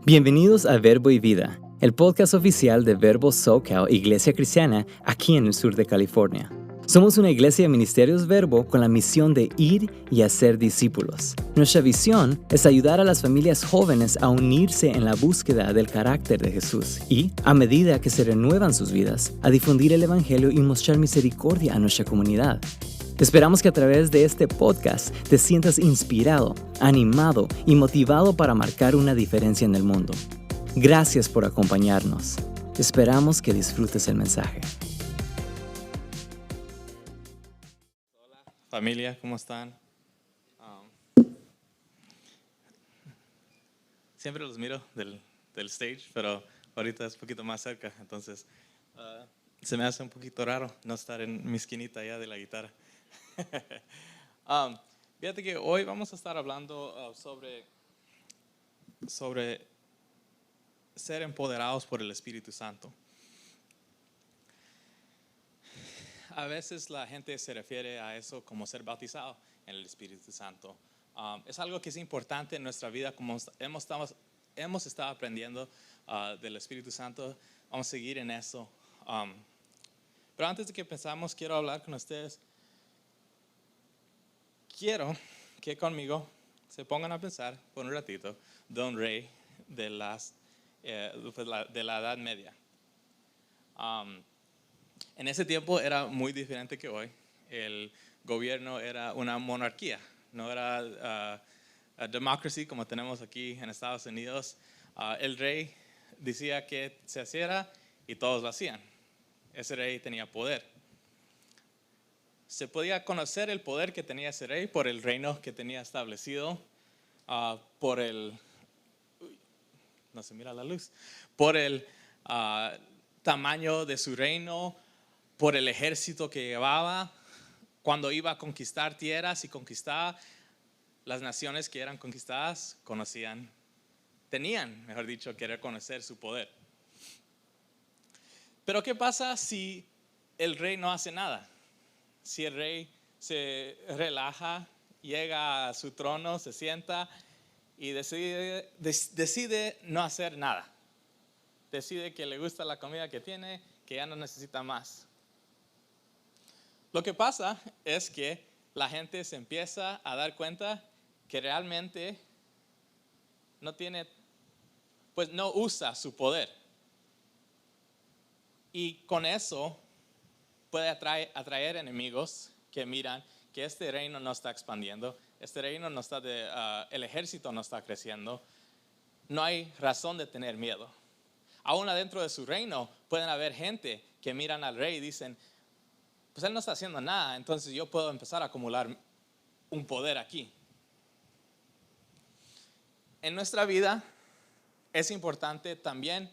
Bienvenidos a Verbo y Vida, el podcast oficial de Verbo SoCal, Iglesia Cristiana, aquí en el sur de California. Somos una iglesia de ministerios Verbo con la misión de ir y hacer discípulos. Nuestra visión es ayudar a las familias jóvenes a unirse en la búsqueda del carácter de Jesús y, a medida que se renuevan sus vidas, a difundir el Evangelio y mostrar misericordia a nuestra comunidad. Esperamos que a través de este podcast te sientas inspirado, animado y motivado para marcar una diferencia en el mundo. Gracias por acompañarnos. Esperamos que disfrutes el mensaje. Hola familia, ¿cómo están? Siempre los miro del stage, pero ahorita es un poquito más cerca, entonces se me hace un poquito raro no estar en mi esquinita allá de la guitarra. Fíjate que hoy vamos a estar hablando sobre ser empoderados por el Espíritu Santo. A veces la gente se refiere a eso como ser bautizado en el Espíritu Santo. Es algo que es importante en nuestra vida, como hemos estado aprendiendo del Espíritu Santo. Vamos a seguir en eso. Pero antes de que empezamos, quiero hablar con ustedes. Quiero que conmigo se pongan a pensar por un ratito de un rey de la Edad Media. En ese tiempo era muy diferente que hoy. El gobierno era una monarquía, no era democracy como tenemos aquí en Estados Unidos. El rey decía que se hiciera y todos lo hacían. Ese rey tenía poder. Se podía conocer el poder que tenía ese rey por el reino que tenía establecido, por el tamaño de su reino, por el ejército que llevaba. Cuando iba a conquistar tierras y conquistaba las naciones que eran conquistadas, tenían, mejor dicho, que reconocer su poder. Pero ¿qué pasa si el rey no hace nada? Si el rey se relaja, llega a su trono, se sienta y decide no hacer nada. Decide que le gusta la comida que tiene, que ya no necesita más. Lo que pasa es que la gente se empieza a dar cuenta que realmente no usa su poder. Y con eso puede atraer enemigos que miran que este reino no está expandiendo, el ejército no está creciendo, no hay razón de tener miedo. Aún adentro de su reino pueden haber gente que miran al rey y dicen, pues él no está haciendo nada, entonces yo puedo empezar a acumular un poder aquí. En nuestra vida es importante también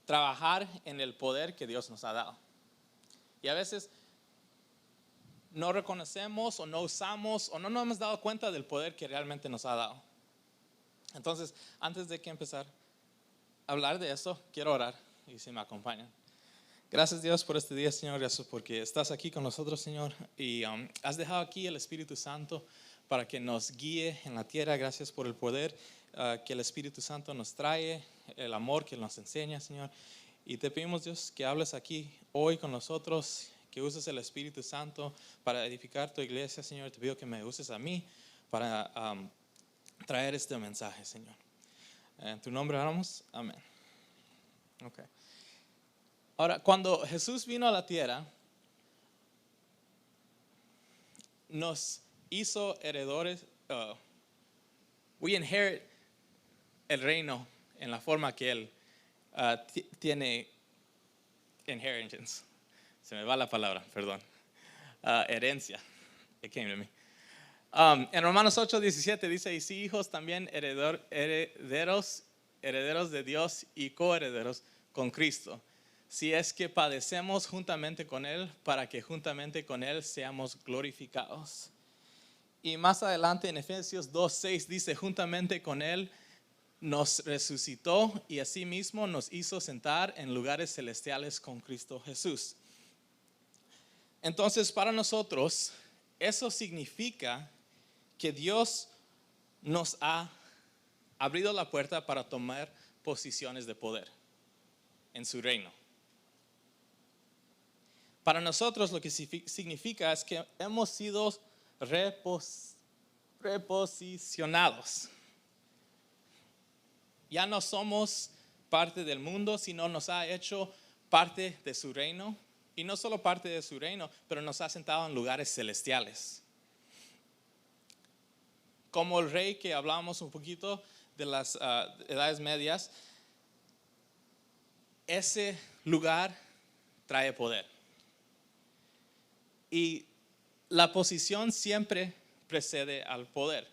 trabajar en el poder que Dios nos ha dado. Y a veces no reconocemos o no usamos o no nos hemos dado cuenta del poder que realmente nos ha dado. Entonces, antes de que empezar a hablar de eso, quiero orar y si me acompañan. Gracias Dios por este día, Señor, gracias porque estás aquí con nosotros, Señor, y has dejado aquí el Espíritu Santo para que nos guíe en la tierra. Gracias por el poder que el Espíritu Santo nos trae, el amor que nos enseña, Señor. Y te pedimos, Dios, que hables aquí hoy con nosotros, que uses el Espíritu Santo para edificar tu iglesia, Señor. Te pido que me uses a mí para traer este mensaje, Señor. En tu nombre oramos, amén. Okay. Ahora, cuando Jesús vino a la tierra, nos hizo heredores. We inherit el reino en la forma que Él tiene inheritance. Se me va la palabra, perdón. Herencia. It came to me. En Romanos 8:17 dice, y si hijos también herederos de Dios y coherederos con Cristo, si es que padecemos juntamente con Él, para que juntamente con Él seamos glorificados. Y más adelante en Efesios 2:6 dice, juntamente con Él nos resucitó y asimismo nos hizo sentar en lugares celestiales con Cristo Jesús. Entonces, para nosotros, eso significa que Dios nos ha abrido la puerta para tomar posiciones de poder en su reino. Para nosotros lo que significa es que hemos sido reposicionados. Ya no somos parte del mundo, sino nos ha hecho parte de su reino. Y no solo parte de su reino, pero nos ha sentado en lugares celestiales. Como el rey que hablábamos un poquito de las edades medias, ese lugar trae poder. Y la posición siempre precede al poder.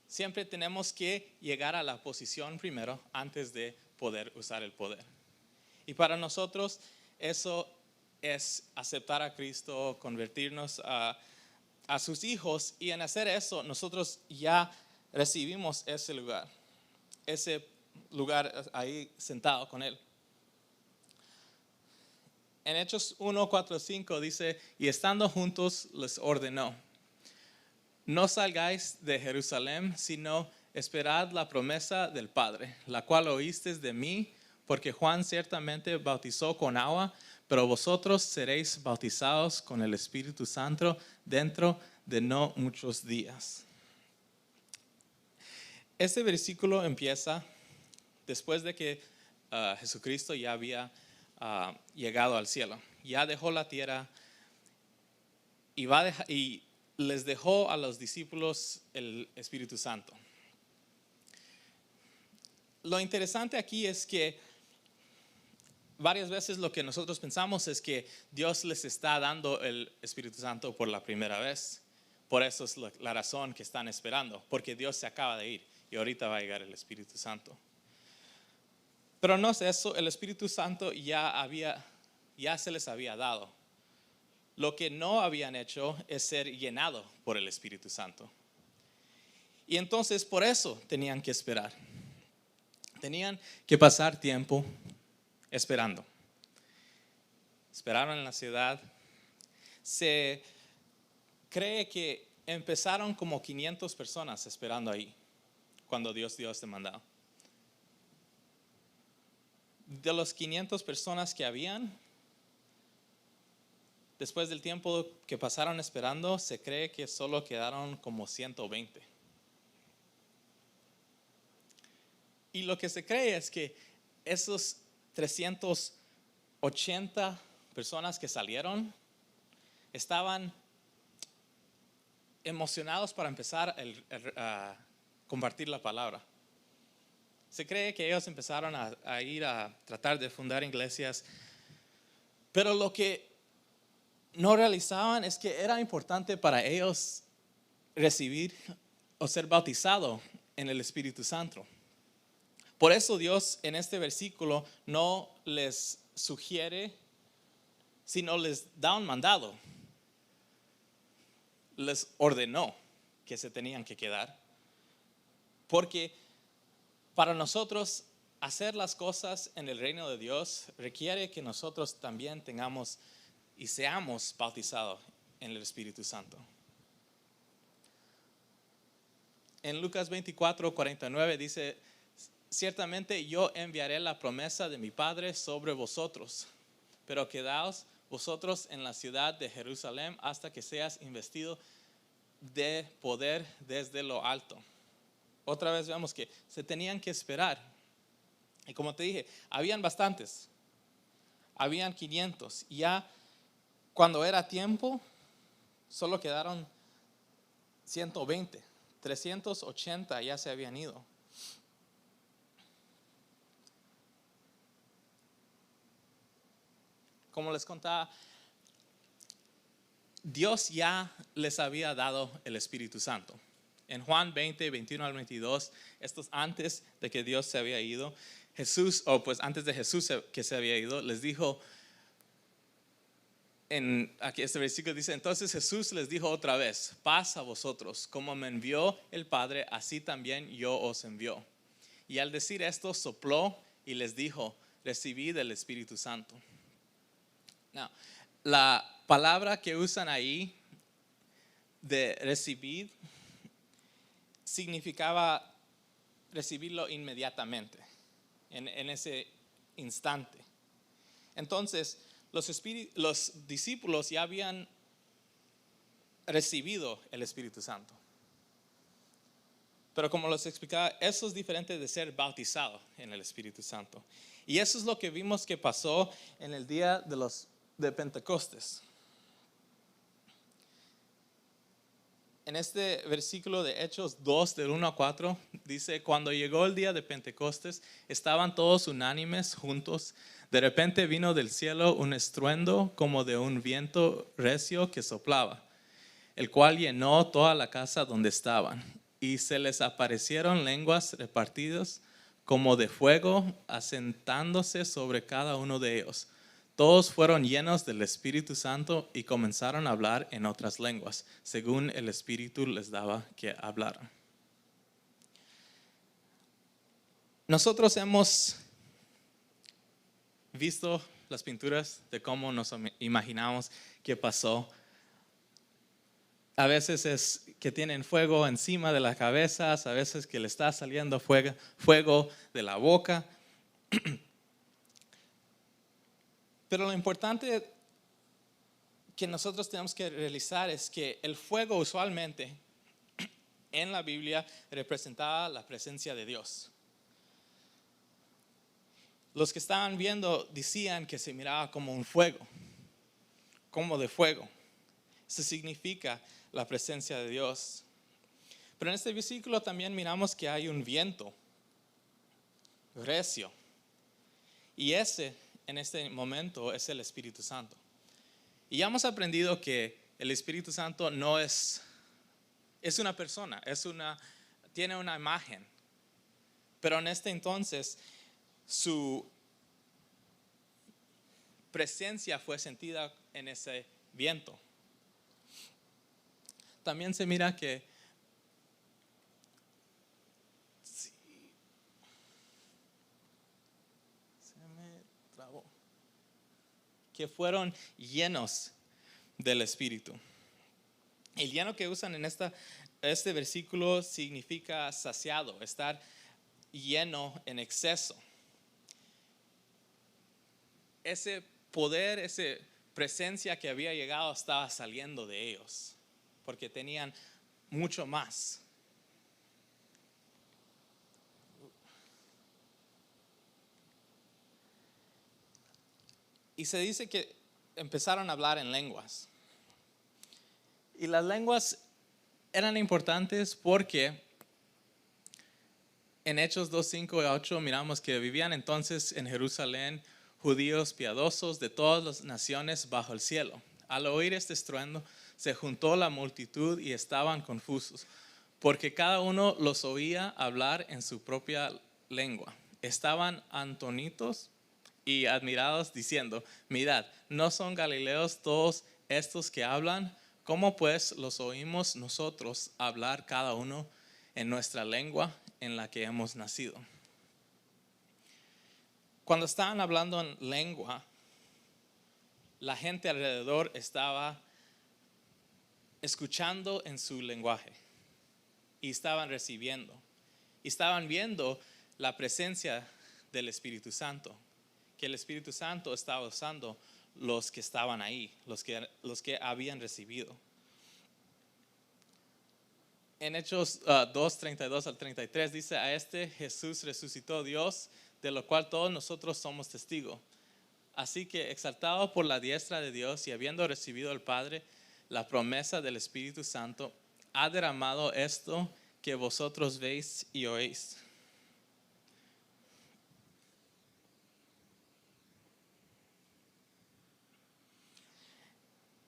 Siempre tenemos que llegar a la posición primero antes de poder usar el poder. Y para nosotros eso es aceptar a Cristo, convertirnos a sus hijos, y en hacer eso nosotros ya recibimos ese lugar ahí sentado con Él. En Hechos 1, 4, 5 dice, y estando juntos les ordenó, no salgáis de Jerusalén, sino esperad la promesa del Padre, la cual oísteis de mí, porque Juan ciertamente bautizó con agua, pero vosotros seréis bautizados con el Espíritu Santo dentro de no muchos días. Este versículo empieza después de que Jesucristo ya había llegado al cielo. Ya dejó la tierra y les dejó a los discípulos el Espíritu Santo. Lo interesante aquí es que varias veces lo que nosotros pensamos es que Dios les está dando el Espíritu Santo por la primera vez. Por eso es la razón que están esperando, porque Dios se acaba de ir y ahorita va a llegar el Espíritu Santo. Pero no es eso, el Espíritu Santo ya se les había dado. Lo que no habían hecho es ser llenado por el Espíritu Santo. Y entonces por eso tenían que esperar. Tenían que pasar tiempo esperando. Esperaron en la ciudad. Se cree que empezaron como 500 personas esperando ahí cuando Dios dio este mandado. De los 500 personas que habían, después del tiempo que pasaron esperando, se cree que solo quedaron como 120. Y lo que se cree es que esos 380 personas que salieron estaban emocionados para empezar a compartir la palabra. Se cree que ellos empezaron a ir a tratar de fundar iglesias, pero lo que no realizaban es que era importante para ellos recibir o ser bautizado en el Espíritu Santo. Por eso Dios en este versículo no les sugiere, sino les da un mandado. Les ordenó que se tenían que quedar. Porque para nosotros hacer las cosas en el reino de Dios requiere que nosotros también tengamos y seamos bautizados en el Espíritu Santo. En Lucas 24, 49 dice, ciertamente yo enviaré la promesa de mi Padre sobre vosotros, pero quedaos vosotros en la ciudad de Jerusalén hasta que seas investido de poder desde lo alto. Otra vez vemos que se tenían que esperar. Y como te dije, habían bastantes. Habían 500. Y ya cuando era tiempo, solo quedaron 120. 380 ya se habían ido. Como les contaba, Dios ya les había dado el Espíritu Santo. En Juan 20, 21 al 22, esto es antes de que Dios se había ido, antes de Jesús que se había ido, les dijo, aquí este versículo dice, entonces Jesús les dijo otra vez, paz a vosotros, como me envió el Padre, así también yo os envío. Y al decir esto, sopló y les dijo, recibid el Espíritu Santo. Now, la palabra que usan ahí de recibir significaba recibirlo inmediatamente, en ese instante. Entonces, los discípulos ya habían recibido el Espíritu Santo. Pero como les explicaba, eso es diferente de ser bautizado en el Espíritu Santo. Y eso es lo que vimos que pasó en el día de Pentecostés. En este versículo de Hechos 2, del 1 a 4, dice: cuando llegó el día de Pentecostés, estaban todos unánimes juntos. De repente vino del cielo un estruendo como de un viento recio que soplaba, el cual llenó toda la casa donde estaban. Y se les aparecieron lenguas repartidas como de fuego, asentándose sobre cada uno de ellos. Todos fueron llenos del Espíritu Santo y comenzaron a hablar en otras lenguas, según el Espíritu les daba que hablaran. Nosotros hemos visto las pinturas de cómo nos imaginamos que pasó. A veces es que tienen fuego encima de las cabezas, a veces que le está saliendo fuego de la boca. Pero lo importante que nosotros tenemos que realizar es que el fuego usualmente en la Biblia representaba la presencia de Dios. Los que estaban viendo decían que se miraba como un fuego, como de fuego. Eso significa la presencia de Dios. Pero en este versículo también miramos que hay un viento recio. Y ese, en este momento, es el Espíritu Santo. Y ya hemos aprendido que el Espíritu Santo no es una persona, tiene una imagen. Pero en este entonces, su presencia fue sentida en ese viento. También se mira que fueron llenos del Espíritu. El lleno que usan en este versículo significa saciado, estar lleno en exceso. Ese poder, esa presencia que había llegado estaba saliendo de ellos, porque tenían mucho más. Y se dice que empezaron a hablar en lenguas. Y las lenguas eran importantes porque en Hechos 2, 5 y 8 miramos que vivían entonces en Jerusalén judíos piadosos de todas las naciones bajo el cielo. Al oír este estruendo, se juntó la multitud y estaban confusos, porque cada uno los oía hablar en su propia lengua. Estaban atónitos y admirados, diciendo: mirad, ¿no son galileos todos estos que hablan? ¿Cómo pues los oímos nosotros hablar cada uno en nuestra lengua en la que hemos nacido? Cuando estaban hablando en lengua, la gente alrededor estaba escuchando en su lenguaje y estaban recibiendo. Y estaban viendo la presencia del Espíritu Santo, que el Espíritu Santo estaba usando los que estaban ahí, los que habían recibido. En Hechos 2, 32 al 33 dice: a este Jesús resucitó Dios, de lo cual todos nosotros somos testigos. Así que, exaltado por la diestra de Dios y habiendo recibido el Padre la promesa del Espíritu Santo, ha derramado esto que vosotros veis y oís.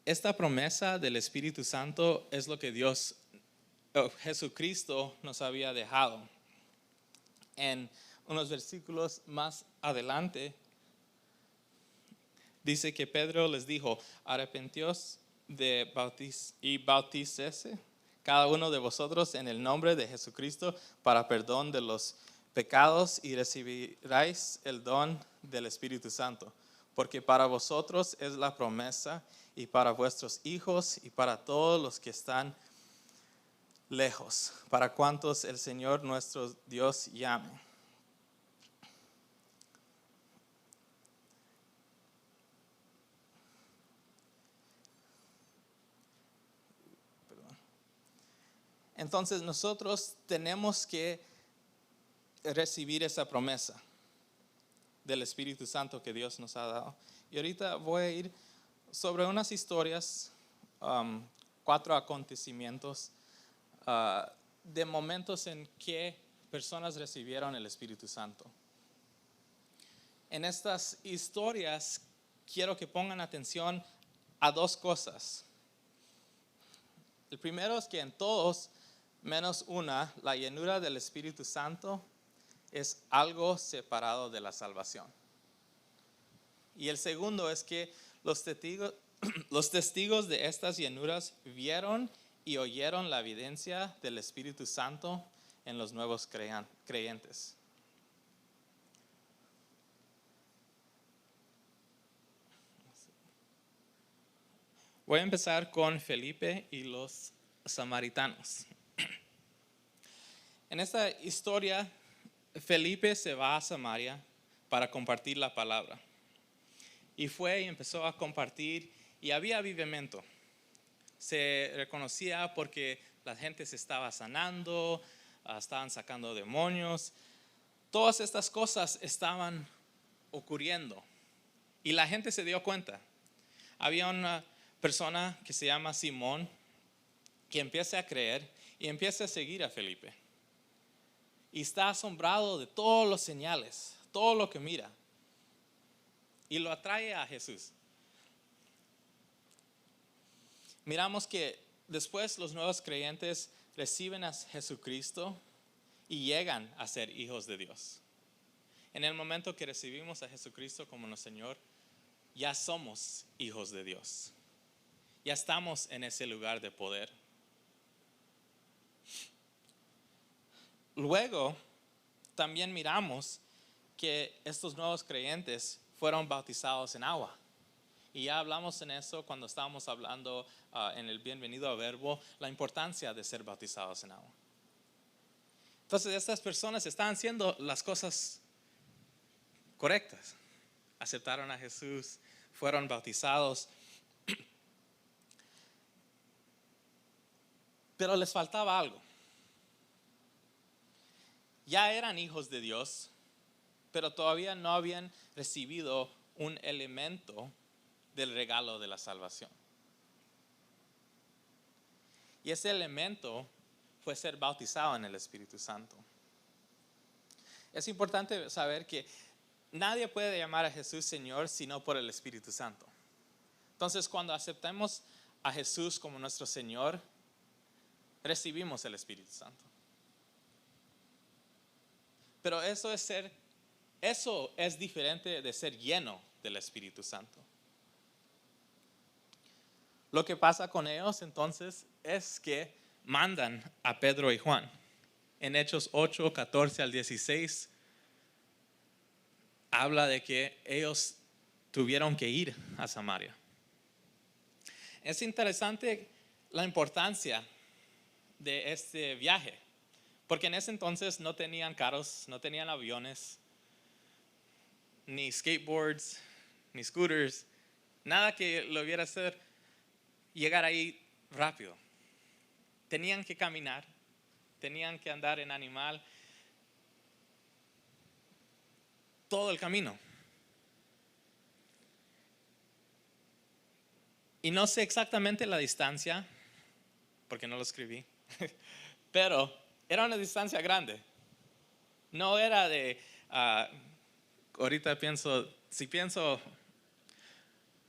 Esta promesa del Espíritu Santo es lo que Jesucristo nos había dejado. En unos versículos más adelante dice que Pedro les dijo: arrepentíos y bautícese cada uno de vosotros en el nombre de Jesucristo para perdón de los pecados, y recibiréis el don del Espíritu Santo, porque para vosotros es la promesa, y para vuestros hijos, y para todos los que están lejos, para cuantos el Señor nuestro Dios llame. Entonces nosotros tenemos que recibir esa promesa del Espíritu Santo que Dios nos ha dado. Y ahorita voy a ir sobre unas historias, 4 acontecimientos de momentos en que personas recibieron el Espíritu Santo. En estas historias quiero que pongan atención a 2 cosas. El primero es que en todos, menos una, la llenura del Espíritu Santo es algo separado de la salvación. Y el segundo es que los testigos de estas llenuras vieron y oyeron la evidencia del Espíritu Santo en los nuevos creyentes. Voy a empezar con Felipe y los samaritanos. En esta historia, Felipe se va a Samaria para compartir la palabra. Y fue y empezó a compartir y había avivamiento. Se reconocía porque la gente se estaba sanando, estaban sacando demonios. Todas estas cosas estaban ocurriendo. Y la gente se dio cuenta. Había una persona que se llama Simón que empieza a creer y empieza a seguir a Felipe. Y está asombrado de todos los señales, todo lo que mira. Y lo atrae a Jesús. Miramos que después los nuevos creyentes reciben a Jesucristo y llegan a ser hijos de Dios. En el momento que recibimos a Jesucristo como nuestro Señor, ya somos hijos de Dios. Ya estamos en ese lugar de poder. Luego, también miramos que estos nuevos creyentes fueron bautizados en agua. Y ya hablamos en eso cuando estábamos hablando en el Bienvenido a Verbo, la importancia de ser bautizados en agua. Entonces, estas personas estaban haciendo las cosas correctas. Aceptaron a Jesús, fueron bautizados. Pero les faltaba algo. Ya eran hijos de Dios, pero todavía no habían recibido un elemento del regalo de la salvación. Y ese elemento fue ser bautizado en el Espíritu Santo. Es importante saber que nadie puede llamar a Jesús Señor sino por el Espíritu Santo. Entonces, cuando aceptamos a Jesús como nuestro Señor, recibimos el Espíritu Santo. Pero eso es diferente de ser lleno del Espíritu Santo. Lo que pasa con ellos entonces es que mandan a Pedro y Juan. En Hechos 8, 14 al 16, habla de que ellos tuvieron que ir a Samaria. Es interesante la importancia de este viaje, porque en ese entonces no tenían carros, no tenían aviones, ni skateboards, ni scooters, nada que lo hubiera hacer llegar ahí rápido. Tenían que caminar, tenían que andar en animal todo el camino. Y no sé exactamente la distancia, porque no lo escribí, pero era una distancia grande. No era de, ahorita si pienso,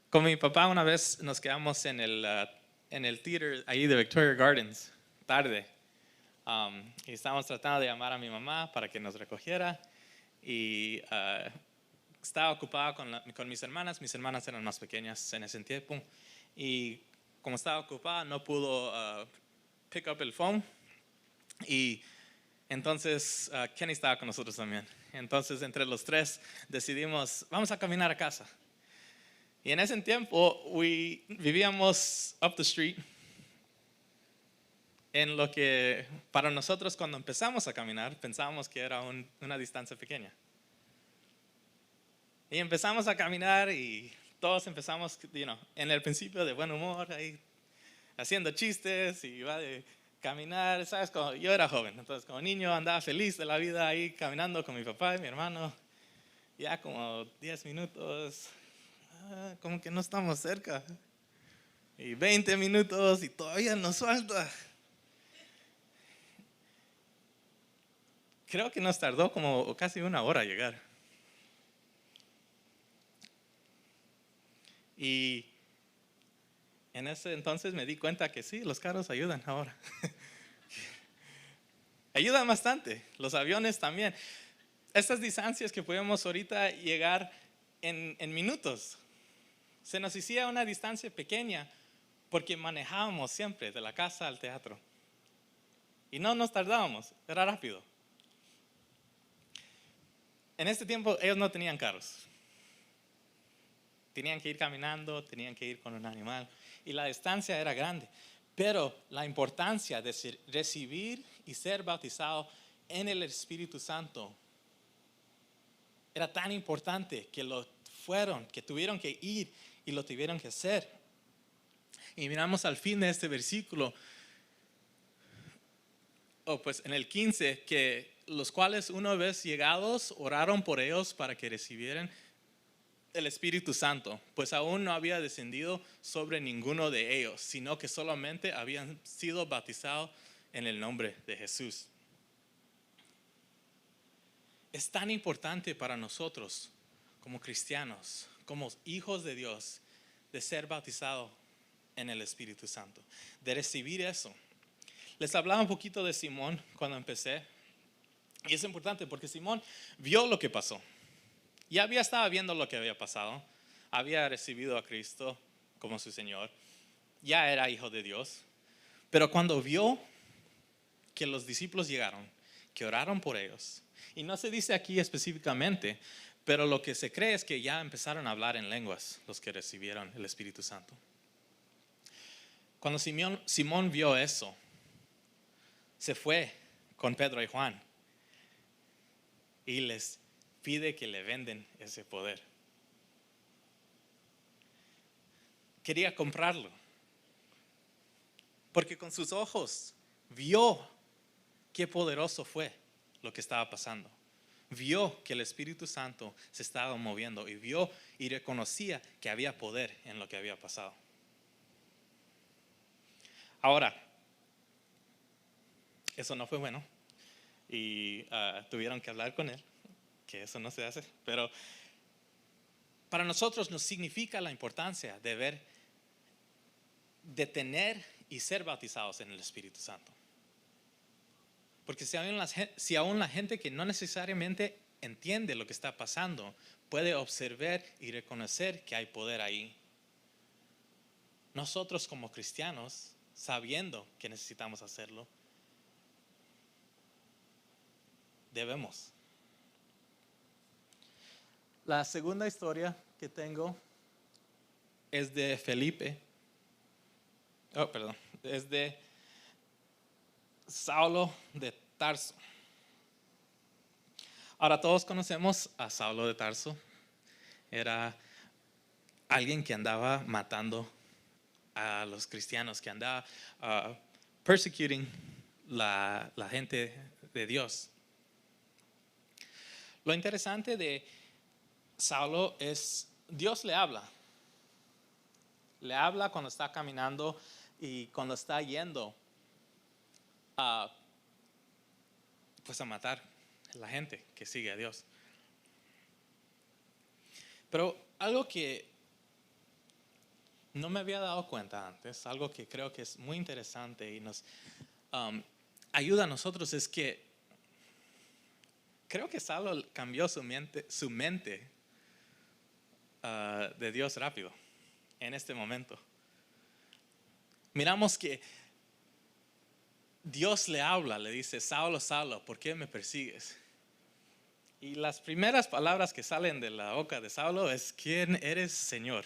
con mi papá una vez nos quedamos en el theater ahí de Victoria Gardens, tarde. Y estábamos tratando de llamar a mi mamá para que nos recogiera. Y estaba ocupada con mis hermanas eran más pequeñas en ese tiempo. Y como estaba ocupada no pudo pick up el phone. Y entonces Kenny estaba con nosotros también. Entonces entre los tres decidimos, vamos a caminar a casa. Y en ese tiempo vivíamos up the street. en lo que para nosotros cuando empezamos a caminar pensábamos que era una distancia pequeña. Y empezamos a caminar y todos empezamos, en el principio de buen humor, ahí haciendo chistes y iba de caminar, ¿sabes? Yo era joven, entonces como niño andaba feliz de la vida ahí caminando con mi papá y mi hermano. Ya como 10 minutos, como que no estamos cerca. Y 20 minutos y todavía nos falta. Creo que nos tardó como casi una hora llegar. Y en ese entonces me di cuenta que sí, los carros ayudan ahora. Ayudan bastante, los aviones también. Estas distancias que podemos ahorita llegar en minutos. Se nos hacía una distancia pequeña porque manejábamos siempre de la casa al teatro. Y no nos tardábamos, era rápido. En este tiempo ellos no tenían carros. Tenían que ir caminando, tenían que ir con un animal. Y la distancia era grande. Pero la importancia de recibir y ser bautizado en el Espíritu Santo era tan importante que que tuvieron que ir y lo tuvieron que hacer. Y miramos al fin de este versículo, pues en el 15, que los cuales una vez llegados oraron por ellos para que recibieran el Espíritu Santo, pues aún no había descendido sobre ninguno de ellos, sino que solamente habían sido bautizados en el nombre de Jesús. Es tan importante para nosotros como cristianos, como hijos de Dios, de ser bautizados en el Espíritu Santo, de recibir eso. Les hablaba un poquito de Simón cuando empecé, y es importante porque Simón vio lo que pasó. Ya estaba viendo lo que había pasado, había recibido a Cristo como su Señor, ya era hijo de Dios, pero cuando vio que los discípulos llegaron, que oraron por ellos, y no se dice aquí específicamente, pero lo que se cree es que ya empezaron a hablar en lenguas los que recibieron el Espíritu Santo. Cuando Simón vio eso, se fue con Pedro y Juan y les pide que le venden ese poder. Quería comprarlo, porque con sus ojos vio qué poderoso fue lo que estaba pasando. Vio que el Espíritu Santo se estaba moviendo y vio y reconocía que había poder en lo que había pasado. Ahora, eso no fue bueno y tuvieron que hablar con él, que eso no se hace, pero para nosotros nos significa la importancia de tener y ser bautizados en el Espíritu Santo. Porque si aún la gente que no necesariamente entiende lo que está pasando puede observar y reconocer que hay poder ahí, nosotros como cristianos, sabiendo que necesitamos hacerlo, debemos. La segunda historia que tengo es de Felipe. Es de Saulo de Tarso. Ahora todos conocemos a Saulo de Tarso. Era alguien que andaba matando a los cristianos, que andaba persecuting la gente de Dios. Lo interesante de Saulo es, Dios le habla. Le habla cuando está caminando y cuando está yendo pues a matar a la gente que sigue a Dios. Pero algo que no me había dado cuenta antes, algo que creo que es muy interesante y nos ayuda a nosotros, es que creo que Saulo cambió su mente de Dios rápido en este momento. Miramos que Dios le habla, le dice: Saulo, Saulo, ¿por qué me persigues? Y las primeras palabras que salen de la boca de Saulo es: ¿quién eres, Señor?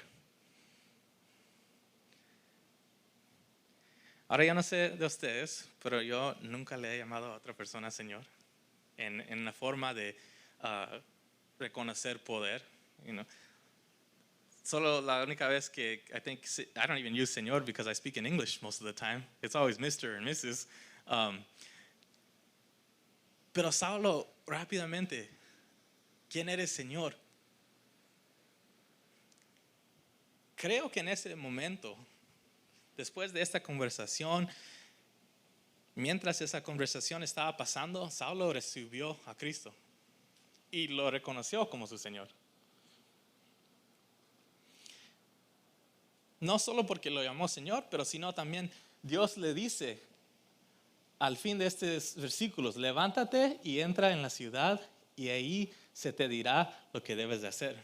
Ahora yo no sé de ustedes, pero yo nunca le he llamado a otra persona Señor en la forma de reconocer poder. You know. Solo la única vez que I don't even use Señor because I speak in English most of the time. It's always Mr. and Mrs. Pero Saulo, rápidamente, ¿quién eres, Señor? Creo que en ese momento, después de esta conversación, mientras esa conversación estaba pasando, Saulo recibió a Cristo y lo reconoció como su Señor. No solo porque lo llamó Señor, pero sino también Dios le dice al fin de estos versículos: levántate y entra en la ciudad y ahí se te dirá lo que debes de hacer.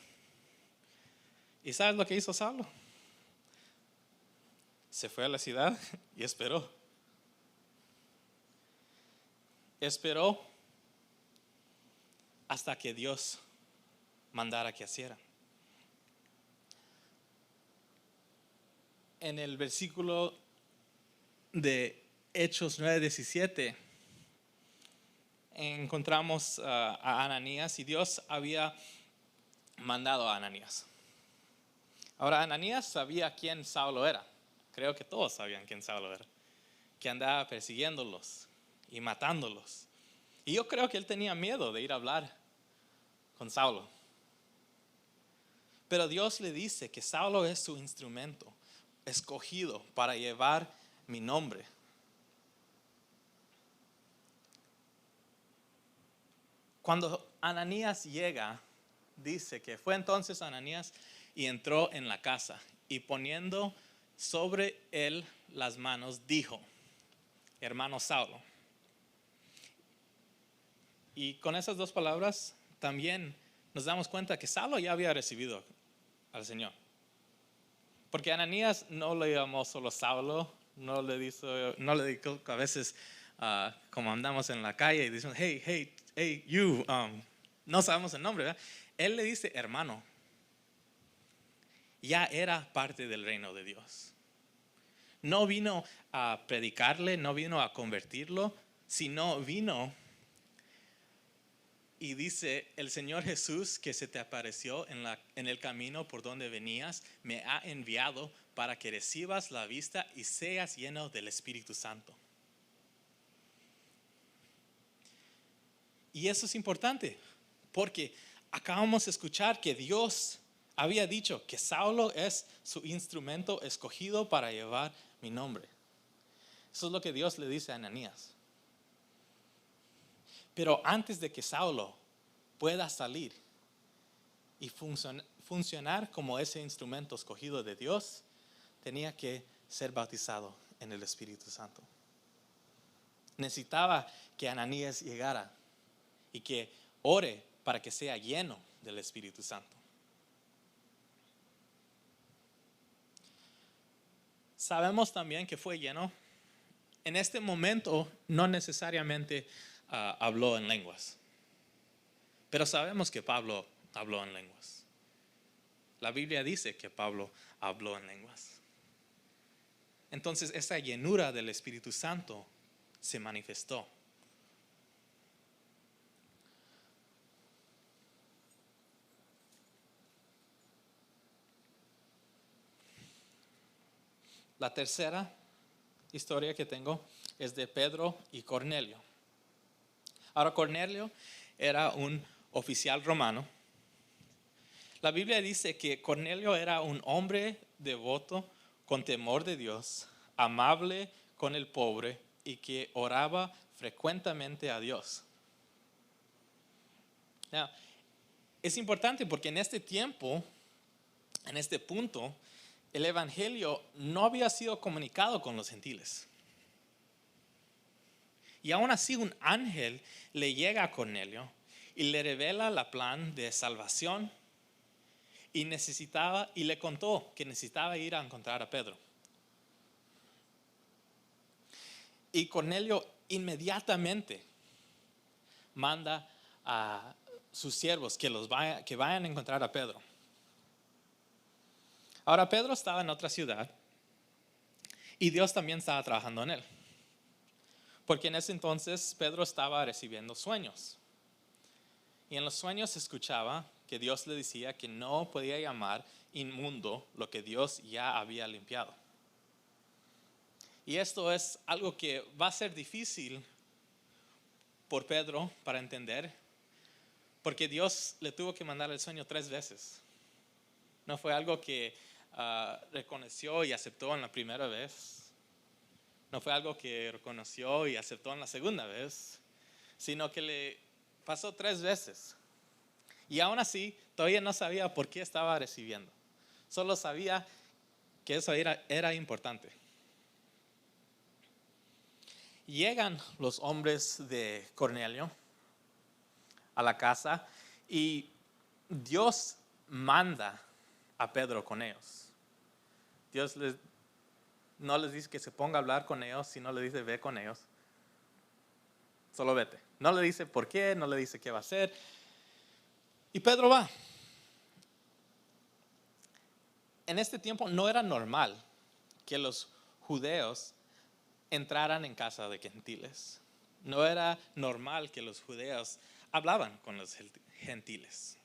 ¿Y sabes lo que hizo Saulo? Se fue a la ciudad y esperó. Esperó hasta que Dios mandara que hiciera. En el versículo de Hechos 9:17 encontramos a Ananías, y Dios había mandado a Ananías. Ahora, Ananías sabía quién Saulo era. Creo que todos sabían quién Saulo era, que andaba persiguiéndolos y matándolos. Y yo creo que él tenía miedo de ir a hablar con Saulo. Pero Dios le dice que Saulo es su instrumento escogido para llevar mi nombre. Cuando Ananías llega, dice que fue entonces Ananías y entró en la casa, y poniendo sobre él las manos, dijo: hermano Saulo. Y con esas dos palabras también nos damos cuenta que Saulo ya había recibido al Señor. Porque Ananías no le llamó solo Saulo, no le dijo a veces como andamos en la calle y decimos: hey, you, no sabemos el nombre, ¿verdad? Él le dice hermano. Ya era parte del reino de Dios. No vino a predicarle, no vino a convertirlo, sino vino y dice: el Señor Jesús que se te apareció en el camino por donde venías, me ha enviado para que recibas la vista y seas lleno del Espíritu Santo. Y eso es importante, porque acabamos de escuchar que Dios había dicho que Saulo es su instrumento escogido para llevar mi nombre. Eso es lo que Dios le dice a Ananías. Pero antes de que Saulo pueda salir y funcionar como ese instrumento escogido de Dios, tenía que ser bautizado en el Espíritu Santo. Necesitaba que Ananías llegara y que ore para que sea lleno del Espíritu Santo. Sabemos también que fue lleno. En este momento no necesariamente habló en lenguas, pero sabemos que Pablo habló en lenguas. La Biblia dice que Pablo habló en lenguas. Entonces esa llenura del Espíritu Santo se manifestó. La tercera historia que tengo es de Pedro y Cornelio. Ahora, Cornelio era un oficial romano. La Biblia dice que Cornelio era un hombre devoto, con temor de Dios, amable con el pobre y que oraba frecuentemente a Dios. Now, es importante porque en este tiempo, en este punto, el evangelio no había sido comunicado con los gentiles. Y aún así un ángel le llega a Cornelio y le revela la plan de salvación y le contó que necesitaba ir a encontrar a Pedro. Y Cornelio inmediatamente manda a sus siervos que vayan a encontrar a Pedro. Ahora Pedro estaba en otra ciudad Y Dios también estaba trabajando en él. Porque en ese entonces Pedro estaba recibiendo sueños. Y en los sueños escuchaba que Dios le decía que no podía llamar inmundo lo que Dios ya había limpiado. Y esto es algo que va a ser difícil por Pedro para entender, porque Dios le tuvo que mandar el sueño 3 veces. No fue algo que reconoció y aceptó en la primera vez. No fue algo que reconoció y aceptó en la segunda vez, sino que le pasó 3 veces. Y aún así, todavía no sabía por qué estaba recibiendo. Solo sabía que eso era importante. Llegan los hombres de Cornelio a la casa y Dios manda a Pedro con ellos. Dios no les dice que se ponga a hablar con ellos, sino le dice ve con ellos. Solo vete. No le dice por qué, no le dice qué va a hacer. Y Pedro va. En este tiempo no era normal que los judíos entraran en casa de gentiles. No era normal que los judíos hablaban con los gentiles.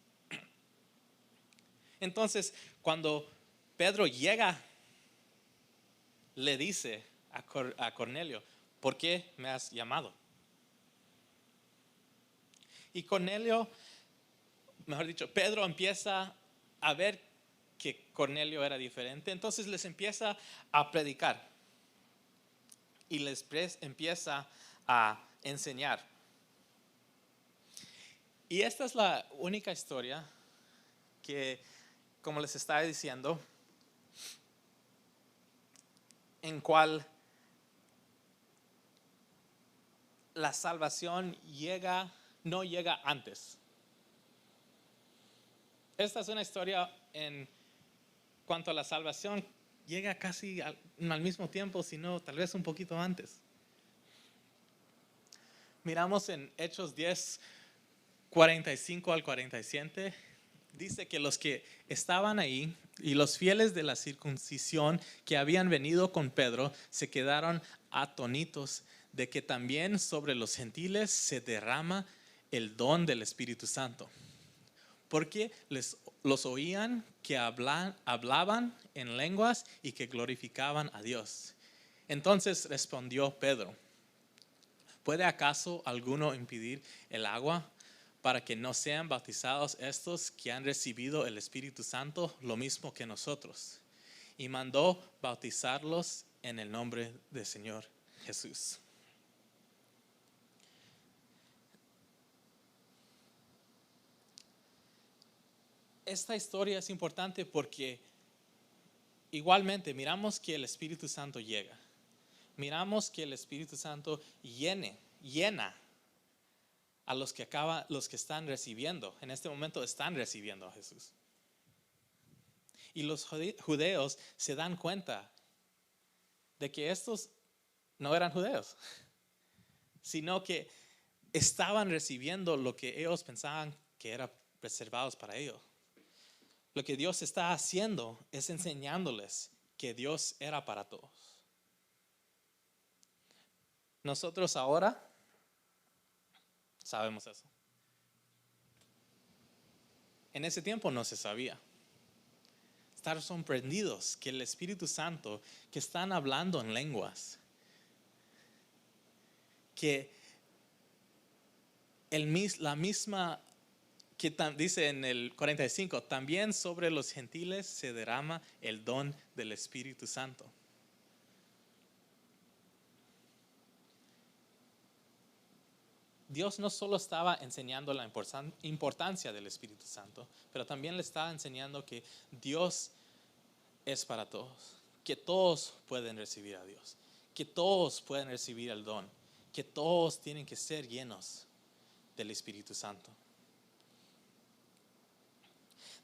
Entonces, cuando Pedro llega, le dice a Cornelio, ¿por qué me has llamado? Y Cornelio, mejor dicho, Pedro empieza a ver que Cornelio era diferente. Entonces les empieza a predicar y les empieza a enseñar. Y esta es la única historia que, como les estaba diciendo, en cual la salvación no llega antes. Esta es una historia en cuanto a la salvación, llega casi al mismo tiempo, sino tal vez un poquito antes. Miramos en Hechos 10, 45 al 47, dice que los que estaban ahí y los fieles de la circuncisión que habían venido con Pedro se quedaron atónitos de que también sobre los gentiles se derrama el don del Espíritu Santo. Porque los oían que hablaban en lenguas y que glorificaban a Dios. Entonces respondió Pedro, ¿puede acaso alguno impedir el agua para que no sean bautizados estos que han recibido el Espíritu Santo lo mismo que nosotros? Y mandó bautizarlos en el nombre del Señor Jesús. Esta historia es importante porque igualmente miramos que el Espíritu Santo llega. Miramos que el Espíritu Santo llena a los que están recibiendo. En este momento están recibiendo a Jesús. Y los judíos se dan cuenta de que estos no eran judíos, sino que estaban recibiendo lo que ellos pensaban que era reservados para ellos. Lo que Dios está haciendo es enseñándoles que Dios era para todos. Nosotros ahora sabemos eso. En ese tiempo no se sabía. Estar sorprendidos que el Espíritu Santo, que están hablando en lenguas, que la misma que dice en el 45, también sobre los gentiles se derrama el don del Espíritu Santo. Dios no solo estaba enseñando la importancia del Espíritu Santo, pero también le estaba enseñando que Dios es para todos, que todos pueden recibir a Dios, que todos pueden recibir el don, que todos tienen que ser llenos del Espíritu Santo.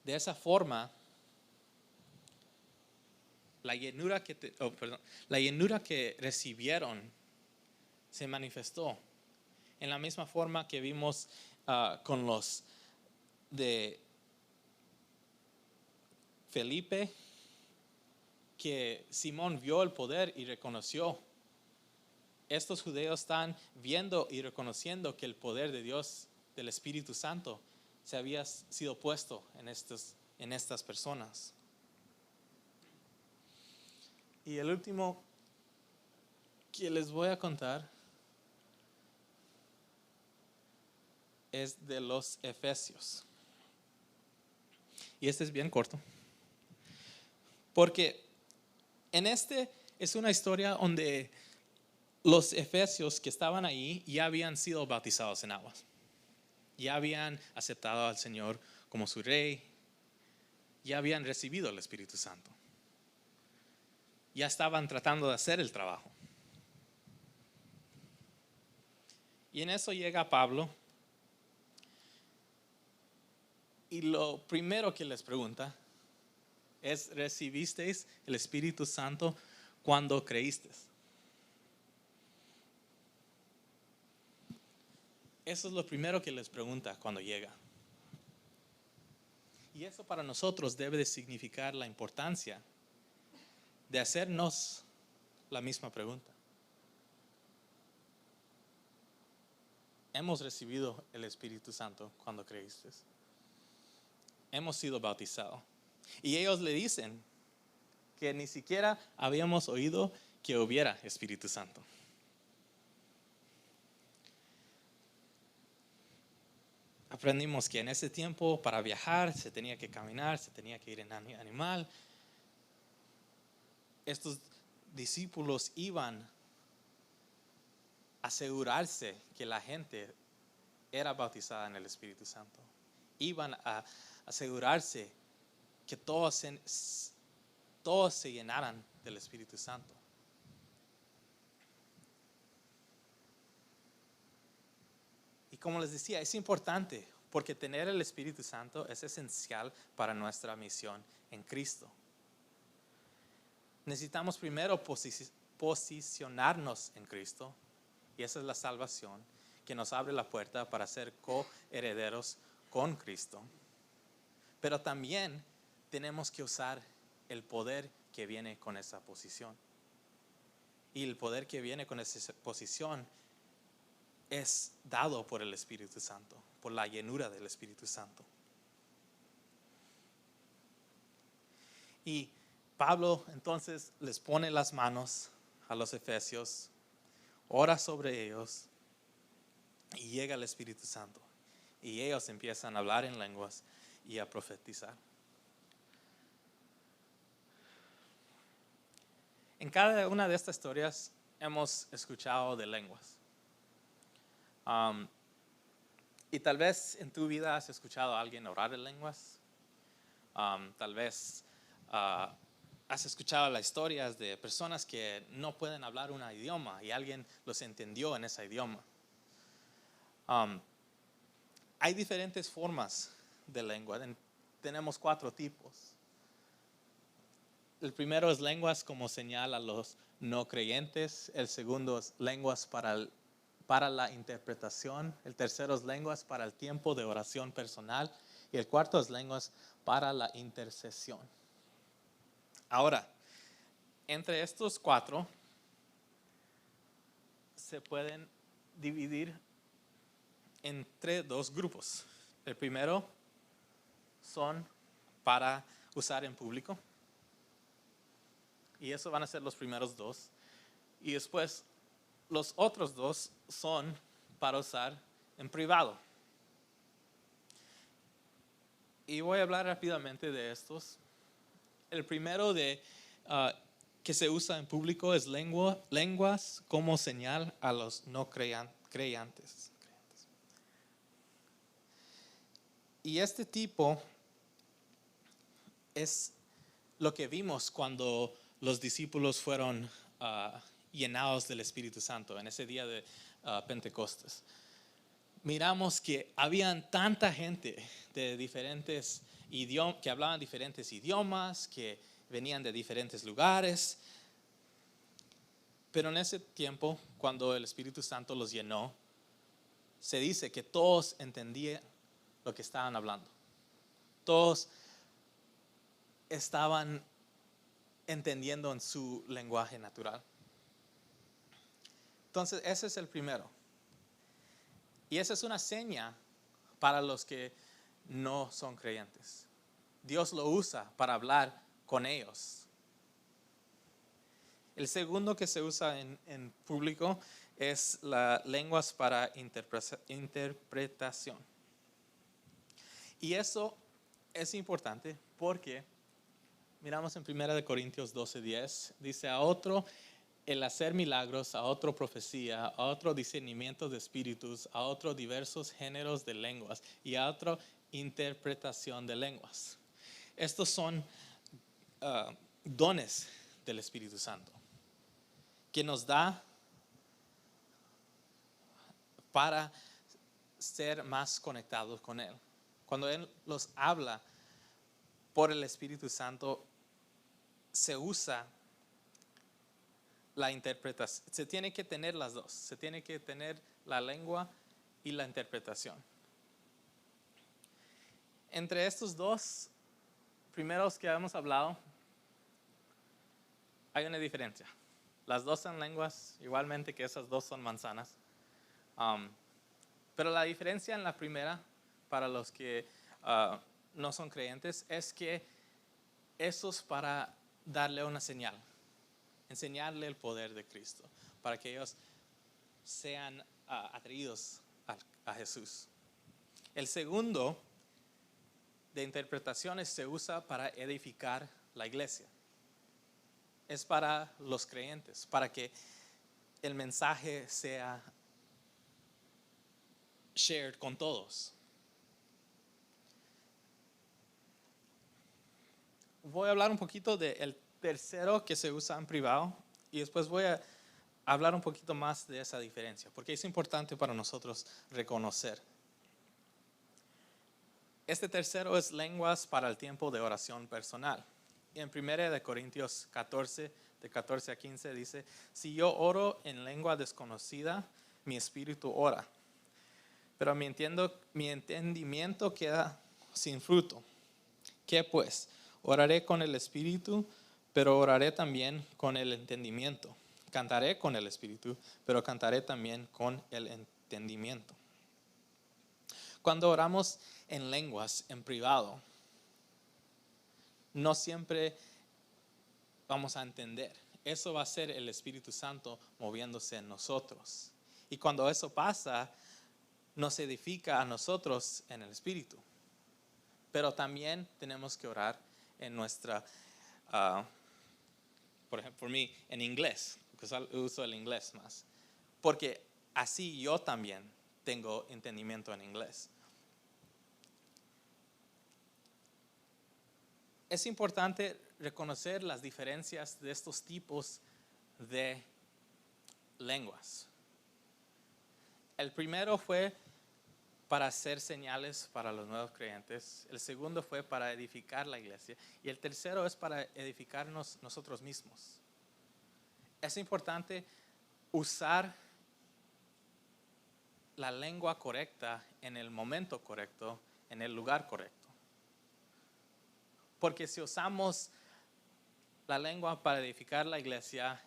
De esa forma, la llenura que recibieron se manifestó en la misma forma que vimos con los de Felipe, que Simón vio el poder y reconoció. Estos judíos están viendo y reconociendo que el poder de Dios, del Espíritu Santo, se había sido puesto en estas personas. Y el último que les voy a contar es de los Efesios. Y este es bien corto. Porque es una historia donde los efesios que estaban ahí ya habían sido bautizados en aguas. Ya habían aceptado al Señor como su rey. Ya habían recibido el Espíritu Santo. Ya estaban tratando de hacer el trabajo. Y en eso llega Pablo. Y lo primero que les pregunta es: ¿recibisteis el Espíritu Santo cuando creísteis? Eso es lo primero que les pregunta cuando llega. Y eso para nosotros debe de significar la importancia de hacernos la misma pregunta. ¿Hemos recibido el Espíritu Santo cuando creíste? Hemos sido bautizados. Y ellos le dicen que ni siquiera habíamos oído que hubiera Espíritu Santo. Aprendimos que en ese tiempo para viajar se tenía que caminar, se tenía que ir en animal. Estos discípulos iban a asegurarse que la gente era bautizada en el Espíritu Santo. Iban a asegurarse que todos se llenaran del Espíritu Santo. Y como les decía, es importante porque tener el Espíritu Santo es esencial para nuestra misión en Cristo. Necesitamos primero posicionarnos en Cristo, y esa es la salvación que nos abre la puerta para ser coherederos con Cristo. Pero también tenemos que usar el poder que viene con esa posición. Y el poder que viene con esa posición es dado por el Espíritu Santo, por la llenura del Espíritu Santo. Y Pablo entonces les pone las manos a los efesios, ora sobre ellos y llega el Espíritu Santo. Y ellos empiezan a hablar en lenguas y a profetizar. En cada una de estas historias hemos escuchado de lenguas. Y tal vez en tu vida has escuchado a alguien orar en lenguas. Tal vez has escuchado las historias de personas que no pueden hablar un idioma y alguien los entendió en ese idioma. Hay diferentes formas de lengua. Tenemos 4 tipos. El primero es lenguas como señal a los no creyentes. El segundo es lenguas para la interpretación. El tercero es lenguas para el tiempo de oración personal. Y el cuarto es lenguas para la intercesión. Ahora, entre estos 4 se pueden dividir entre 2 grupos. El primero son para usar en público. Y eso van a ser los primeros 2. Y después los otros 2 son para usar en privado. Y voy a hablar rápidamente de estos. El primero que se usa en público es lenguas como señal a los no creyentes. Y este tipo es lo que vimos cuando los discípulos fueron llenados del Espíritu Santo en ese día de Pentecostés. Miramos que habían tanta gente de diferentes idiomas, que hablaban diferentes idiomas, que venían de diferentes lugares. Pero en ese tiempo, cuando el Espíritu Santo los llenó, se dice que todos entendían lo que estaban hablando. Todos estaban entendiendo en su lenguaje natural. Entonces, ese es el primero. Y esa es una seña para los que no son creyentes. Dios lo usa para hablar con ellos. El segundo que se usa en público es las lenguas para interpretación. Y eso es importante porque miramos en 1 Corintios 12:10, dice: a otro el hacer milagros, a otro profecía, a otro discernimiento de espíritus, a otro diversos géneros de lenguas y a otro interpretación de lenguas. Estos son dones del Espíritu Santo que nos da para ser más conectados con Él. Cuando Él los habla por el Espíritu Santo, se usa la interpretación. Se tiene que tener las dos. Se tiene que tener la lengua y la interpretación. Entre estos dos primeros que hemos hablado, hay una diferencia. Las dos son lenguas, igualmente que esas dos son manzanas. Pero la diferencia en la primera, para los que no son creyentes, es que eso es para darle una señal, enseñarle el poder de Cristo, para que ellos sean atraídos a Jesús. El segundo de interpretaciones se usa para edificar la iglesia. Es para los creyentes, para que el mensaje sea shared con todos. Voy a hablar un poquito del tercero que se usa en privado y después voy a hablar un poquito más de esa diferencia, porque es importante para nosotros reconocer. Este tercero es lenguas para el tiempo de oración personal. Y en 1 Corintios 14, de 14 a 15 dice: si yo oro en lengua desconocida, mi espíritu ora, pero mi entendimiento queda sin fruto. ¿Qué pues? Oraré con el espíritu, pero oraré también con el entendimiento. Cantaré con el espíritu, pero cantaré también con el entendimiento. Cuando oramos en lenguas, en privado, no siempre vamos a entender. Eso va a ser el Espíritu Santo moviéndose en nosotros. Y cuando eso pasa, nos edifica a nosotros en el Espíritu. Pero también tenemos que orar en nuestra, por ejemplo, por mí, en inglés, porque uso el inglés más. Porque así yo también tengo entendimiento en inglés. Es importante reconocer las diferencias de estos tipos de lenguas. El primero fue para hacer señales para los nuevos creyentes. El segundo fue para edificar la iglesia. Y el tercero es para edificarnos nosotros mismos. Es importante usar la lengua correcta en el momento correcto, en el lugar correcto. Porque si usamos la lengua para edificar la iglesia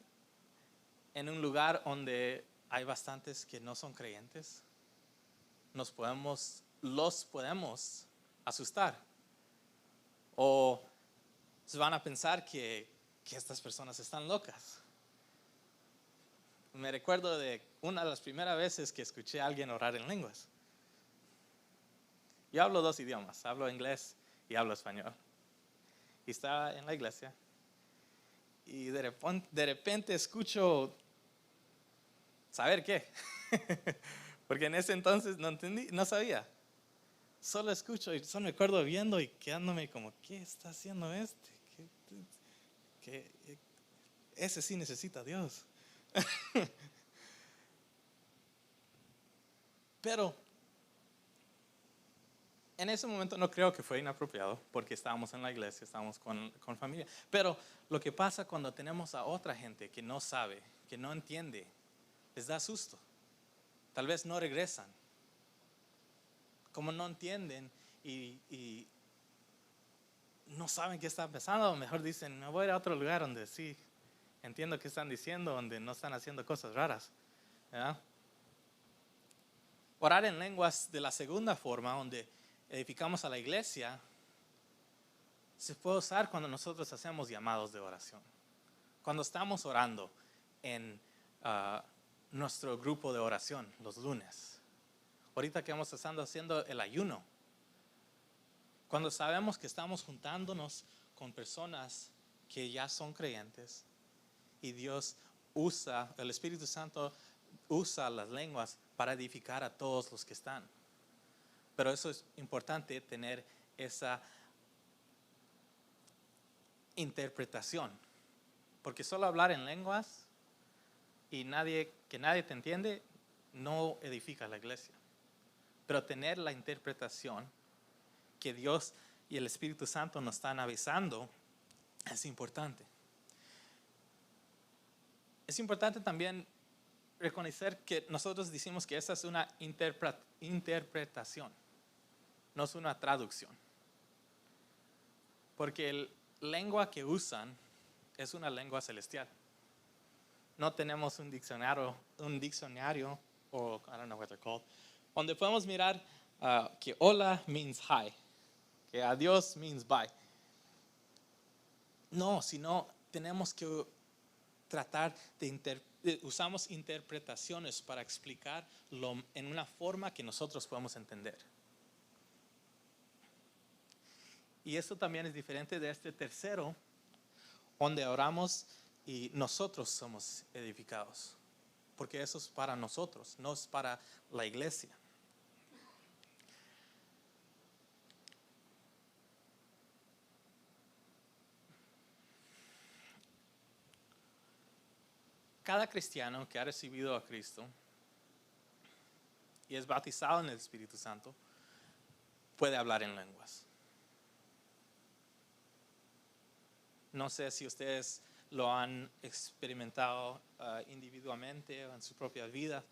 en un lugar donde hay bastantes que no son creyentes, los podemos asustar. O se van a pensar que estas personas están locas. Me recuerdo de una de las primeras veces que escuché a alguien orar en lenguas. Yo hablo 2 idiomas, hablo inglés y hablo español. Y estaba en la iglesia y de repente escucho, ¿saber qué? Porque en ese entonces no entendí, no sabía. Solo escucho y solo me acuerdo viendo y quedándome como, ¿qué está haciendo este? Ese sí necesita a Dios. Pero en ese momento no creo que fue inapropiado porque estábamos en la iglesia, estábamos con familia. Pero lo que pasa cuando tenemos a otra gente que no sabe, que no entiende, les da susto. Tal vez no regresan. Como no entienden y no saben qué está pasando, mejor dicen, me voy a ir a otro lugar donde sí entiendo qué están diciendo, donde no están haciendo cosas raras. ¿Verdad? Orar en lenguas de la segunda forma, donde edificamos a la iglesia, se puede usar cuando nosotros hacemos llamados de oración. Cuando estamos orando en nuestro grupo de oración los lunes. Ahorita que vamos estando haciendo el ayuno. Cuando sabemos que estamos juntándonos con personas que ya son creyentes y Dios usa, el Espíritu Santo usa las lenguas para edificar a todos los que están. Pero eso es importante, tener esa interpretación. Porque solo hablar en lenguas y que nadie te entiende no edifica la iglesia. Pero tener la interpretación que Dios y el Espíritu Santo nos están avisando es importante. Es importante también reconocer que nosotros decimos que esa es una interpretación, no es una traducción. Porque la lengua que usan es una lengua celestial. No tenemos un diccionario o I don't know what they're called, donde podemos mirar que hola means hi, que adiós means bye. No, sino tenemos que tratar usamos interpretaciones para explicarlo en una forma que nosotros podemos entender. Y esto también es diferente de este tercero, donde oramos y nosotros somos edificados. Porque eso es para nosotros, no es para la iglesia. Cada cristiano que ha recibido a Cristo y es bautizado en el Espíritu Santo puede hablar en lenguas. No sé si ustedes lo han experimentado individualmente o en su propia vida,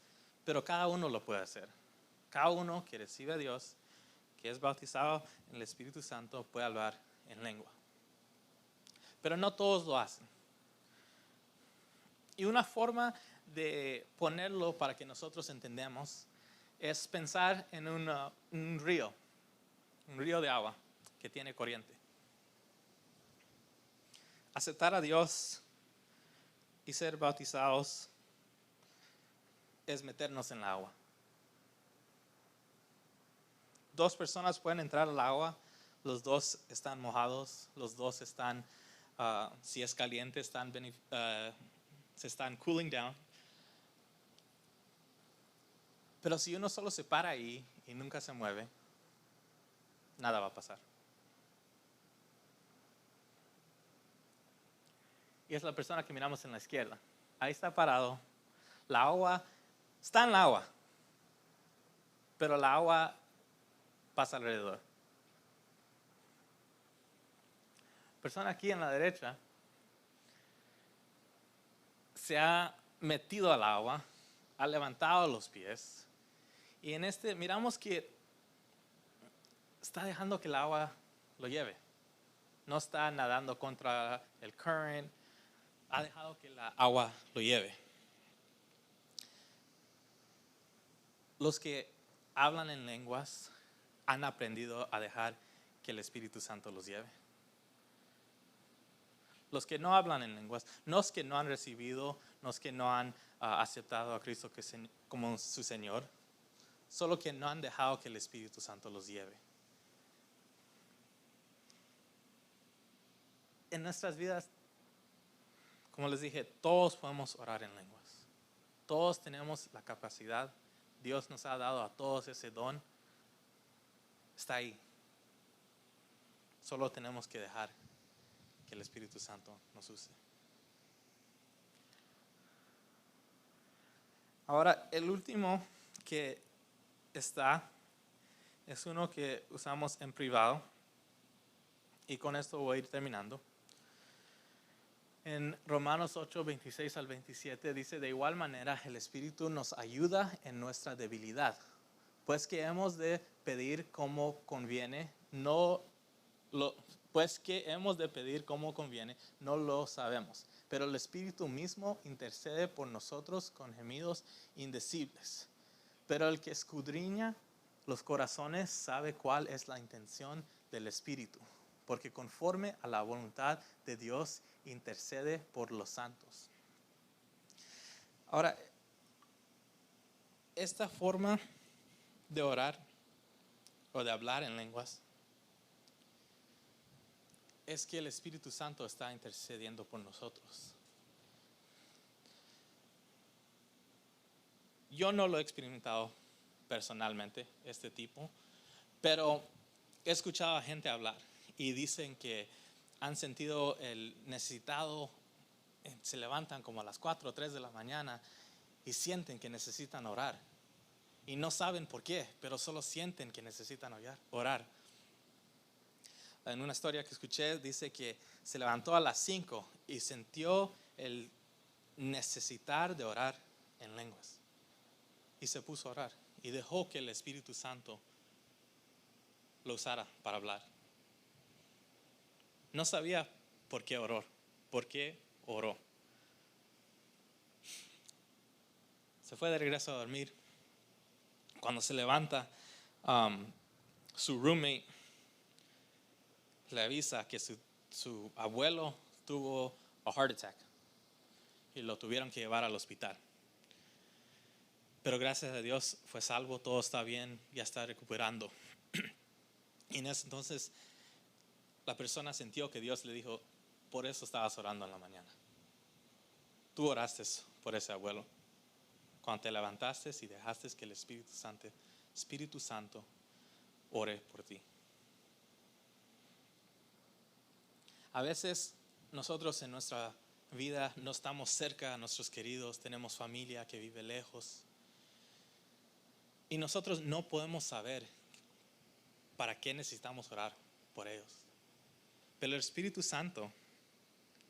pero cada uno lo puede hacer. Cada uno que recibe a Dios, que es bautizado en el Espíritu Santo, puede hablar en lengua. Pero no todos lo hacen. Y una forma de ponerlo para que nosotros entendamos es pensar en un río de agua que tiene corriente. Aceptar a Dios y ser bautizados es meternos en el agua. Dos personas pueden entrar al agua, los dos están mojados, los dos están, si es caliente, se están cooling down. Pero si uno solo se para ahí y nunca se mueve, nada va a pasar. Y es la persona que miramos en la izquierda. Ahí está parado. La agua está en el agua, pero la agua pasa alrededor. La persona aquí en la derecha se ha metido al agua, ha levantado los pies y miramos que está dejando que el agua lo lleve. No está nadando contra el current, ha dejado que la agua lo lleve. Los que hablan en lenguas han aprendido a dejar que el Espíritu Santo los lleve. Los que no hablan en lenguas, no es que no han recibido, no es que no han aceptado a Cristo como su Señor, solo que no han dejado que el Espíritu Santo los lleve. En nuestras vidas, como les dije, todos podemos orar en lenguas. Todos tenemos la capacidad. Dios nos ha dado a todos ese don. Está ahí. Solo tenemos que dejar que el Espíritu Santo nos use. Ahora, el último que está es uno que usamos en privado. Y con esto voy a ir terminando. En Romanos 8, 26 al 27 dice: de igual manera el Espíritu nos ayuda en nuestra debilidad, pues que hemos de pedir como conviene, Pues que hemos de pedir como conviene, no lo sabemos. Pero el Espíritu mismo intercede por nosotros con gemidos indecibles. Pero el que escudriña los corazones sabe cuál es la intención del Espíritu, porque conforme a la voluntad de Dios intercede por los santos. Ahora, esta forma de orar o de hablar en lenguas es que el Espíritu Santo está intercediendo por nosotros. Yo no lo he experimentado personalmente, este tipo, pero he escuchado a gente hablar y dicen que han sentido el necesitado, se levantan como a las 4 o 3 de la mañana y sienten que necesitan orar. Y no saben por qué, pero solo sienten que necesitan orar. En una historia que escuché dice que se levantó a las 5 y sintió el necesitar de orar en lenguas. Y se puso a orar y dejó que el Espíritu Santo lo usara para hablar. No sabía por qué oró. ¿Por qué oró? Se fue de regreso a dormir. Cuando se levanta, su roommate le avisa que su abuelo tuvo a heart attack y lo tuvieron que llevar al hospital. Pero gracias a Dios fue salvo, todo está bien, ya está recuperando. Y en ese entonces la persona sintió que Dios le dijo, por eso estabas orando en la mañana. Tú oraste por ese abuelo. Cuando te levantaste y dejaste que el Espíritu Santo ore por ti. A veces nosotros en nuestra vida no estamos cerca a nuestros queridos, tenemos familia que vive lejos. Y nosotros no podemos saber para qué necesitamos orar por ellos. Pero el Espíritu Santo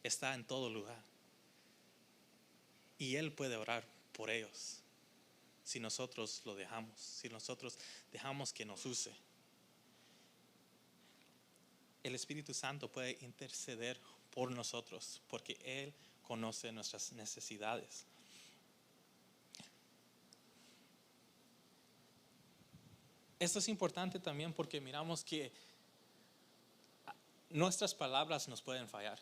está en todo lugar. Y Él puede orar por ellos si nosotros lo dejamos, si nosotros dejamos que nos use. El Espíritu Santo puede interceder por nosotros porque Él conoce nuestras necesidades. Esto es importante también porque miramos que nuestras palabras nos pueden fallar.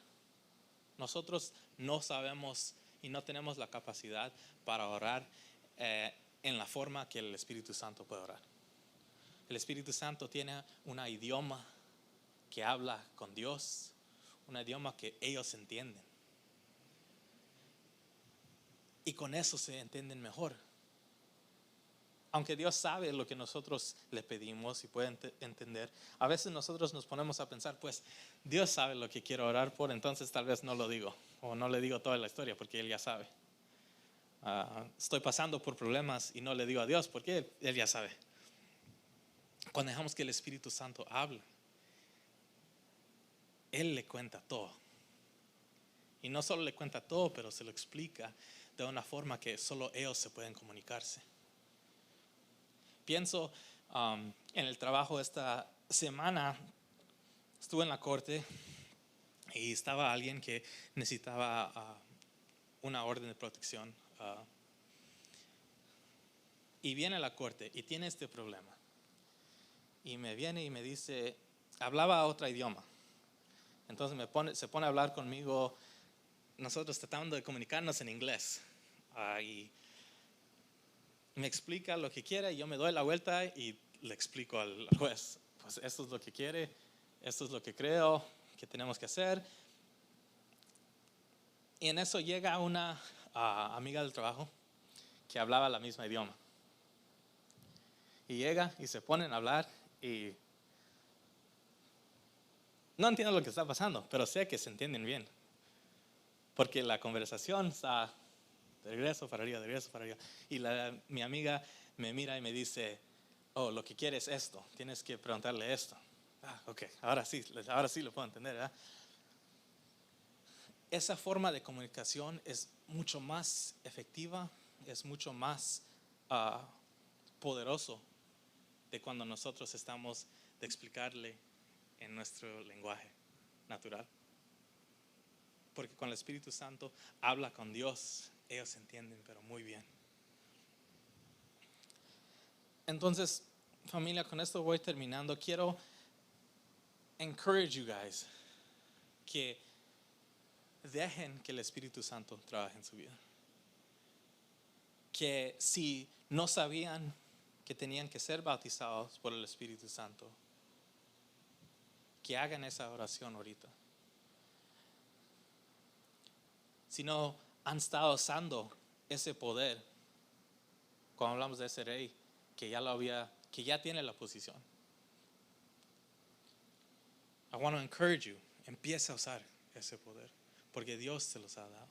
Nosotros no sabemos y no tenemos la capacidad para orar en la forma que el Espíritu Santo puede orar. El Espíritu Santo tiene un idioma que habla con Dios, un idioma que ellos entienden. Y con eso se entienden mejor. Aunque Dios sabe lo que nosotros le pedimos y puede entender, a veces nosotros nos ponemos a pensar, pues Dios sabe lo que quiero orar por, entonces tal vez no lo digo, o no le digo toda la historia porque Él ya sabe. Estoy pasando por problemas y no le digo a Dios porque Él ya sabe. Cuando dejamos que el Espíritu Santo hable, Él le cuenta todo. Y no solo le cuenta todo, pero se lo explica de una forma que solo ellos se pueden comunicarse. Pienso en el trabajo esta semana, estuve en la corte y estaba alguien que necesitaba una orden de protección. Y viene a la corte y tiene este problema. Y me viene y me dice, hablaba otro idioma. Entonces se pone a hablar conmigo, nosotros tratando de comunicarnos en inglés. Y me explica lo que quiere y yo me doy la vuelta y le explico al juez, pues esto es lo que quiere, esto es lo que creo que tenemos que hacer. Y en eso llega una amiga del trabajo que hablaba la misma idioma. Y llega y se ponen a hablar y no entiendo lo que está pasando, pero sé que se entienden bien. Porque la conversación está de regreso para arriba, de regreso para arriba. Y mi amiga me mira y me dice, oh, lo que quiere es esto, tienes que preguntarle esto. Ok, ahora sí lo puedo entender, ¿verdad? Esa forma de comunicación es mucho más efectiva, es mucho más poderoso de cuando nosotros estamos de explicarle en nuestro lenguaje. natural. Porque con el Espíritu Santo habla con Dios. Ellos entienden, pero muy bien. Entonces, familia, con esto voy terminando. Quiero encourage you guys que dejen que el Espíritu Santo trabaje en su vida. Que si no sabían que tenían que ser bautizados por el Espíritu Santo, que hagan esa oración ahorita. Si no han estado usando ese poder, cuando hablamos de ese rey que ya tiene la posición, I want to encourage you, empieza a usar ese poder, porque Dios se los ha dado.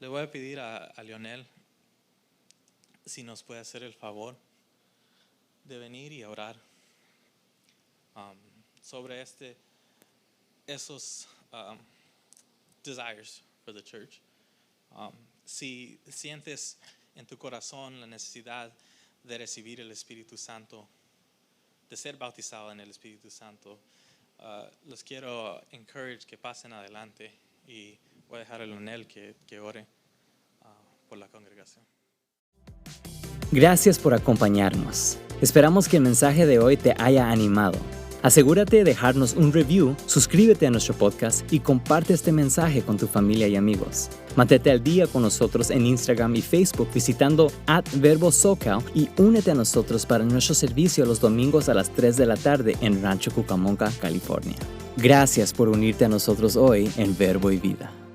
Le voy a pedir a Leonel si nos puede hacer el favor de venir y orar sobre esos desires for the church. Si sientes en tu corazón la necesidad de recibir el Espíritu Santo, de ser bautizado en el Espíritu Santo, los quiero encourage que pasen adelante y voy a dejar a Leonel que ore por la congregación. Gracias por acompañarnos. Esperamos que el mensaje de hoy te haya animado. Asegúrate de dejarnos un review, suscríbete a nuestro podcast y comparte este mensaje con tu familia y amigos. Mantente al día con nosotros en Instagram y Facebook visitando @VerboSoCal y únete a nosotros para nuestro servicio los domingos a las 3 de la tarde en Rancho Cucamonga, California. Gracias por unirte a nosotros hoy en Verbo y Vida.